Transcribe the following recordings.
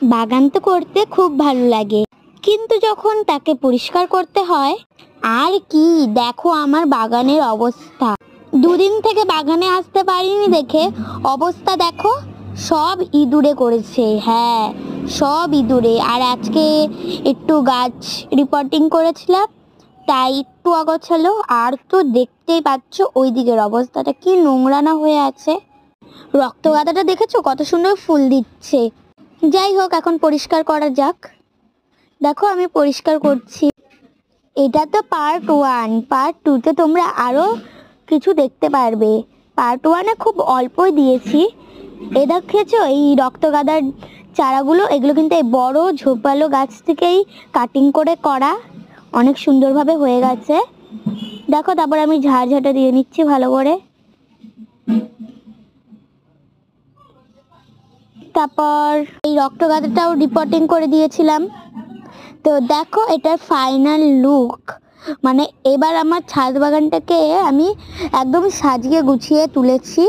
বাগান তো করতে খুব ভালো লাগে, কিন্তু যখন তাকে পরিষ্কার করতে হয় আর কি। দেখো আমার বাগানের অবস্থা, দুদিন থেকে বাগানে আসতে পারিনি দেখে অবস্থা দেখো, সব ইঁদুরে করেছে। হ্যাঁ, সব ইঁদুরে। আর আজকে একটু গাছ রিপোর্টিং করেছিলাম, তাই একটু অগোছালো। আর তো দেখতেই পাচ্ছ ওই দিকের অবস্থাটা কি নোংরা না হয়ে আছে। রক্তগাঁদাটা দেখেছো কত সুন্দর ফুল দিচ্ছে। যাই হোক, এখন পরিষ্কার করা যাক। দেখো আমি পরিষ্কার করছি। এটা তো পার্ট 1, পার্ট 2তে তোমরা আরও কিছু দেখতে পারবে। পার্ট 1-এ খুব অল্পই দিয়েছি। এ দেখেছো এই রক্তগাঁদার চারাগুলো, এগুলো কিন্তু এই বড় ঝোপালো গাছ থেকেই কাটিং করে করা, অনেক সুন্দরভাবে হয়ে গেছে। দেখো, তারপর আমি ঝাড়ঝাঁটা দিয়ে নিচ্ছি ভালো করে। তারপর এই রক্তগাঁদাটাও রিপোর্টিং করে দিয়েছিলাম। তো দেখো এটার ফাইনাল লুক, মানে এবার আমার ছাদ বাগানটাকে আমি একদম সাজিয়ে গুছিয়ে তুলেছি।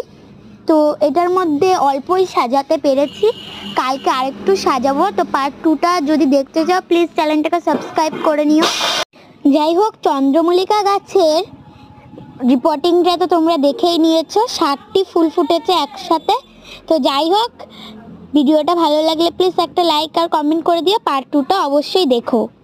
তো এটার মধ্যে অল্পই সাজাতে পেরেছি, কালকে আরেকটু সাজাবো। তো পার্ট 2টা যদি দেখতে চাও প্লিজ চ্যানেলটাকে সাবস্ক্রাইব করে নিও। যাই হোক, চন্দ্রমল্লিকা গাছের রিপোর্টিংটা তো তোমরা দেখেই নিয়েছো, 7টি ফুল ফুটেছে একসাথে। তো যাই হোক, ভিডিওটা ভালো লাগলে প্লিজ একটা লাইক আর কমেন্ট করে দিও। পার্ট 2টা অবশ্যই দেখো।